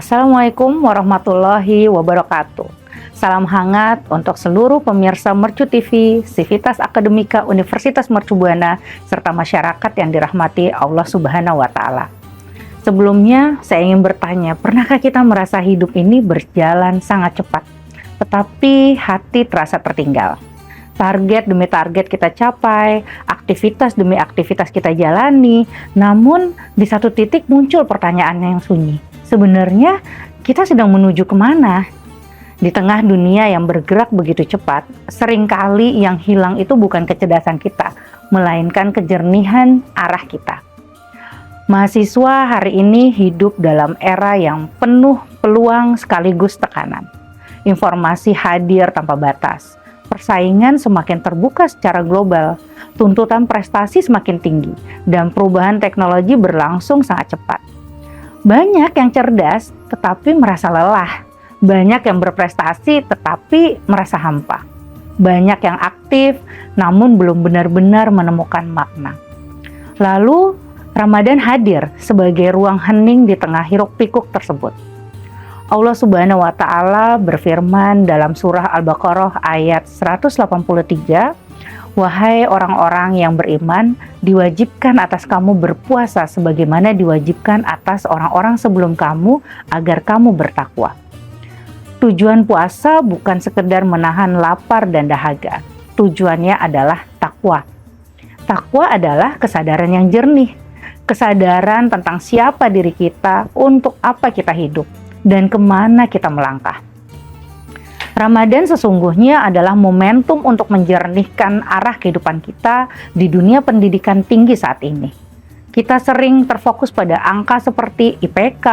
Assalamualaikum warahmatullahi wabarakatuh. Salam hangat untuk seluruh pemirsa Mercu TV, Sivitas Akademika Universitas Mercu Buana, serta masyarakat yang dirahmati Allah Subhanahu wa Ta'ala. Sebelumnya, saya ingin bertanya, pernahkah kita merasa hidup ini berjalan sangat cepat, tetapi hati terasa tertinggal? Target demi target kita capai, aktivitas demi aktivitas kita jalani, namun di satu titik muncul pertanyaan yang sunyi. Sebenarnya kita sedang menuju kemana? Di tengah dunia yang bergerak begitu cepat, seringkali yang hilang itu bukan kecerdasan kita, melainkan kejernihan arah kita. Mahasiswa hari ini hidup dalam era yang penuh peluang sekaligus tekanan. Informasi hadir tanpa batas. Persaingan semakin terbuka secara global, tuntutan prestasi semakin tinggi, dan perubahan teknologi berlangsung sangat cepat. Banyak yang cerdas tetapi merasa lelah, banyak yang berprestasi tetapi merasa hampa, banyak yang aktif namun belum benar-benar menemukan makna. Lalu Ramadan hadir sebagai ruang hening di tengah hiruk-pikuk tersebut. Allah Subhanahu wa Ta'ala berfirman dalam surah Al-Baqarah ayat 183, "Wahai orang-orang yang beriman, diwajibkan atas kamu berpuasa sebagaimana diwajibkan atas orang-orang sebelum kamu agar kamu bertakwa." Tujuan puasa bukan sekedar menahan lapar dan dahaga. Tujuannya adalah takwa. Takwa adalah kesadaran yang jernih, kesadaran tentang siapa diri kita, untuk apa kita hidup, dan kemana kita melangkah. Ramadan sesungguhnya adalah momentum untuk menjernihkan arah kehidupan kita di dunia pendidikan tinggi saat ini. Kita sering terfokus pada angka seperti IPK,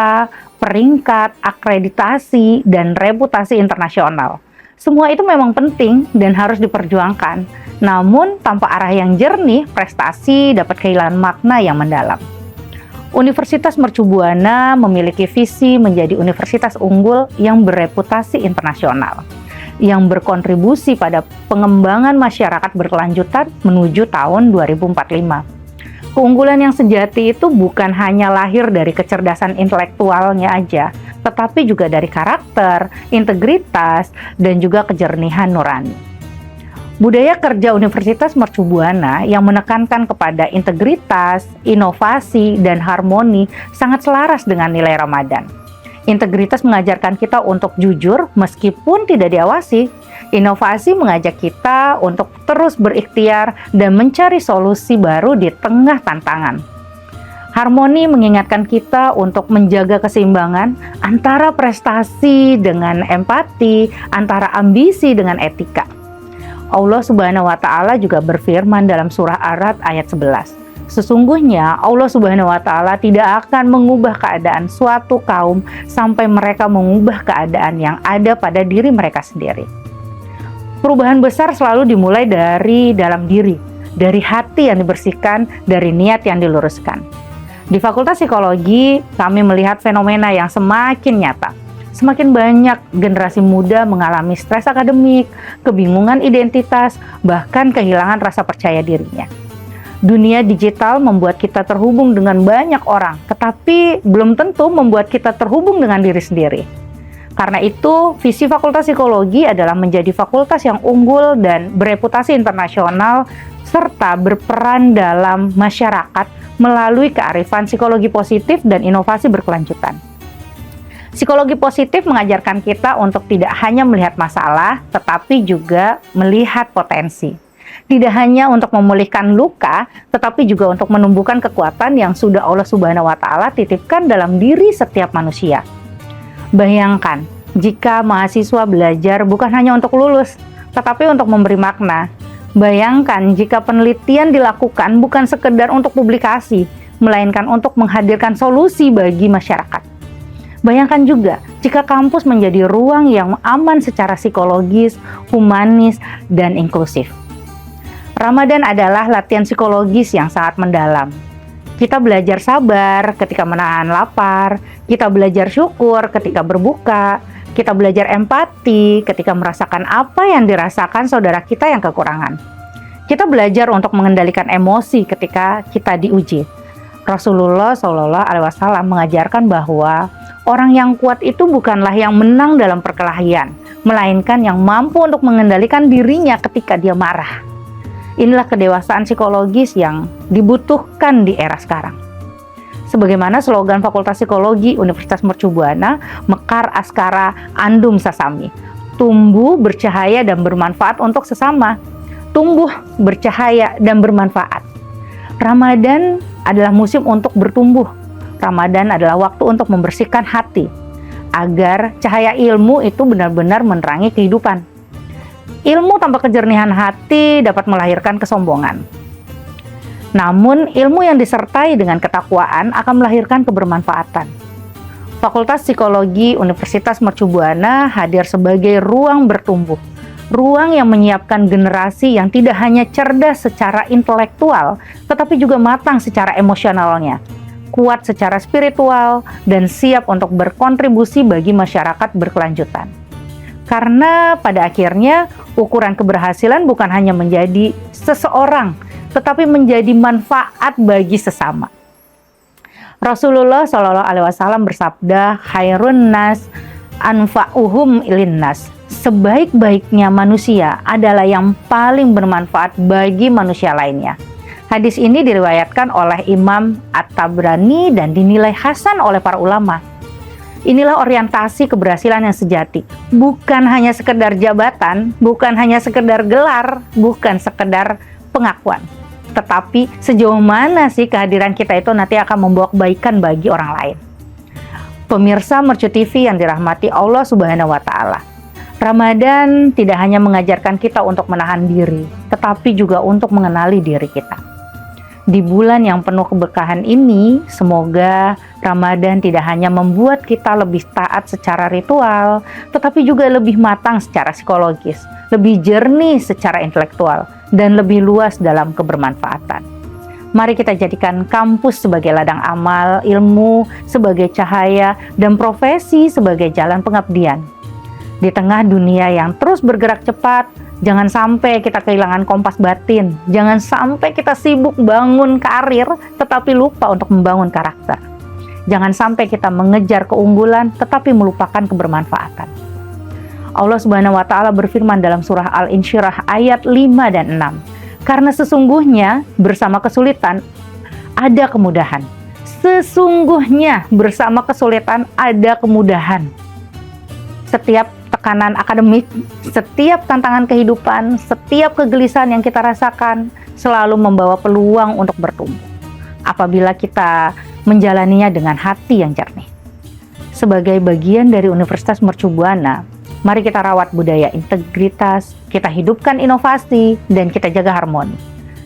peringkat, akreditasi, dan reputasi internasional. Semua itu memang penting dan harus diperjuangkan. Namun, tanpa arah yang jernih, prestasi dapat kehilangan makna yang mendalam. Universitas Mercu Buana memiliki visi menjadi universitas unggul yang bereputasi internasional, yang berkontribusi pada pengembangan masyarakat berkelanjutan menuju tahun 2045. Keunggulan yang sejati itu bukan hanya lahir dari kecerdasan intelektualnya aja, tetapi juga dari karakter, integritas, dan juga kejernihan nurani. Budaya kerja Universitas Mercu Buana yang menekankan kepada integritas, inovasi, dan harmoni sangat selaras dengan nilai Ramadan. Integritas mengajarkan kita untuk jujur meskipun tidak diawasi. Inovasi mengajak kita untuk terus berikhtiar dan mencari solusi baru di tengah tantangan. Harmoni mengingatkan kita untuk menjaga keseimbangan antara prestasi dengan empati, antara ambisi dengan etika. Allah Subhanahu wa Ta'ala juga berfirman dalam surah Ar-Ra'd ayat 11. Sesungguhnya Allah Subhanahu wa Ta'ala tidak akan mengubah keadaan suatu kaum sampai mereka mengubah keadaan yang ada pada diri mereka sendiri. Perubahan besar selalu dimulai dari dalam diri, dari hati yang dibersihkan, dari niat yang diluruskan. Di Fakultas Psikologi, kami melihat fenomena yang semakin nyata. Semakin banyak generasi muda mengalami stres akademik, kebingungan identitas, bahkan kehilangan rasa percaya dirinya. Dunia digital membuat kita terhubung dengan banyak orang, tetapi belum tentu membuat kita terhubung dengan diri sendiri. Karena itu, visi Fakultas Psikologi adalah menjadi fakultas yang unggul dan bereputasi internasional, serta berperan dalam masyarakat melalui kearifan psikologi positif dan inovasi berkelanjutan. Psikologi positif mengajarkan kita untuk tidak hanya melihat masalah, tetapi juga melihat potensi. Tidak hanya untuk memulihkan luka, tetapi juga untuk menumbuhkan kekuatan yang sudah Allah Subhanahu wa Ta'ala titipkan dalam diri setiap manusia. Bayangkan, jika mahasiswa belajar bukan hanya untuk lulus, tetapi untuk memberi makna. Bayangkan jika penelitian dilakukan bukan sekedar untuk publikasi, melainkan untuk menghadirkan solusi bagi masyarakat. Bayangkan juga jika kampus menjadi ruang yang aman secara psikologis, humanis, dan inklusif. Ramadan adalah latihan psikologis yang sangat mendalam. Kita belajar sabar ketika menahan lapar, kita belajar syukur ketika berbuka, kita belajar empati ketika merasakan apa yang dirasakan saudara kita yang kekurangan. Kita belajar untuk mengendalikan emosi ketika kita diuji. Rasulullah SAW mengajarkan bahwa Orang yang kuat itu bukanlah yang menang dalam perkelahian, melainkan yang mampu untuk mengendalikan dirinya ketika dia marah. Inilah kedewasaan psikologis yang dibutuhkan di era sekarang. Sebagaimana slogan Fakultas Psikologi Universitas Mercu Buana, Mekar Askara Andum Sasami, tumbuh, bercahaya, dan bermanfaat untuk sesama. Tumbuh, bercahaya, dan bermanfaat. Ramadan adalah musim untuk bertumbuh. Ramadan adalah waktu untuk membersihkan hati, agar cahaya ilmu itu benar-benar menerangi kehidupan. Ilmu tanpa kejernihan hati dapat melahirkan kesombongan. Namun, ilmu yang disertai dengan ketakwaan akan melahirkan kebermanfaatan. Fakultas Psikologi Universitas Mercu Buana hadir sebagai ruang bertumbuh, ruang yang menyiapkan generasi yang tidak hanya cerdas secara intelektual, tetapi juga matang secara emosionalnya, kuat secara spiritual, dan siap untuk berkontribusi bagi masyarakat berkelanjutan. Karena pada akhirnya, ukuran keberhasilan bukan hanya menjadi seseorang, tetapi menjadi manfaat bagi sesama. Rasulullah Shallallahu Alaihi Wasallam bersabda, "Khairun nas anfa'uhum ilinnas." Sebaik-baiknya manusia adalah yang paling bermanfaat bagi manusia lainnya. Hadis ini diriwayatkan oleh Imam At-Tabrani dan dinilai hasan oleh para ulama. Inilah orientasi keberhasilan yang sejati. Bukan hanya sekedar jabatan, bukan hanya sekedar gelar, bukan sekedar pengakuan. Tetapi sejauh mana sih kehadiran kita itu nanti akan membawa kebaikan bagi orang lain. Pemirsa Mercu TV yang dirahmati Allah Subhanahu wa Ta'ala. Ramadan tidak hanya mengajarkan kita untuk menahan diri, tetapi juga untuk mengenali diri kita. Di bulan yang penuh keberkahan ini, semoga Ramadan tidak hanya membuat kita lebih taat secara ritual, tetapi juga lebih matang secara psikologis, lebih jernih secara intelektual, dan lebih luas dalam kebermanfaatan. Mari kita jadikan kampus sebagai ladang amal, ilmu sebagai cahaya, dan profesi sebagai jalan pengabdian. Di tengah dunia yang terus bergerak cepat, jangan sampai kita kehilangan kompas batin. Jangan sampai kita sibuk bangun karir, tetapi lupa untuk membangun karakter. Jangan sampai kita mengejar keunggulan, tetapi melupakan kebermanfaatan. Allah Subhanahu wa Ta'ala berfirman dalam surah Al-Insyirah ayat 5 dan 6. Karena sesungguhnya bersama kesulitan ada kemudahan. Sesungguhnya bersama kesulitan ada kemudahan. Setiap tekanan akademik, setiap tantangan kehidupan, setiap kegelisahan yang kita rasakan selalu membawa peluang untuk bertumbuh apabila kita menjalaninya dengan hati yang jernih. Sebagai bagian dari Universitas Mercu Buana, mari kita rawat budaya integritas, kita hidupkan inovasi, dan kita jaga harmoni.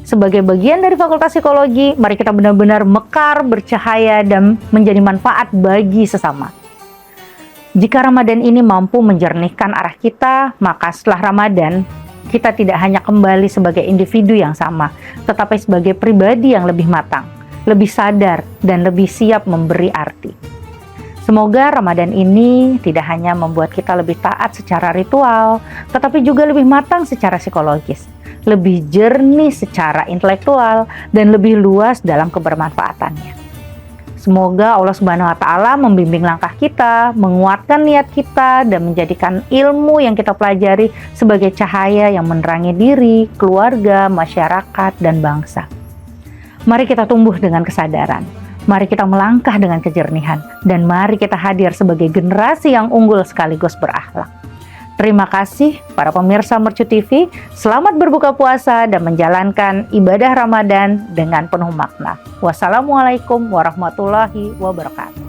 Sebagai bagian dari Fakultas Psikologi, mari kita benar-benar mekar, bercahaya, dan menjadi manfaat bagi sesama. Jika Ramadan ini mampu menjernihkan arah kita, maka setelah Ramadan, kita tidak hanya kembali sebagai individu yang sama, tetapi sebagai pribadi yang lebih matang, lebih sadar, dan lebih siap memberi arti. Semoga Ramadan ini tidak hanya membuat kita lebih taat secara ritual, tetapi juga lebih matang secara psikologis, lebih jernih secara intelektual, dan lebih luas dalam kebermanfaatannya. Semoga Allah Subhanahu wa Ta'ala membimbing langkah kita, menguatkan niat kita, dan menjadikan ilmu yang kita pelajari sebagai cahaya yang menerangi diri, keluarga, masyarakat, dan bangsa. Mari kita tumbuh dengan kesadaran. Mari kita melangkah dengan kejernihan. Dan mari kita hadir sebagai generasi yang unggul sekaligus berakhlak. Terima kasih para pemirsa Mercu TV, selamat berbuka puasa dan menjalankan ibadah Ramadan dengan penuh makna. Wassalamualaikum warahmatullahi wabarakatuh.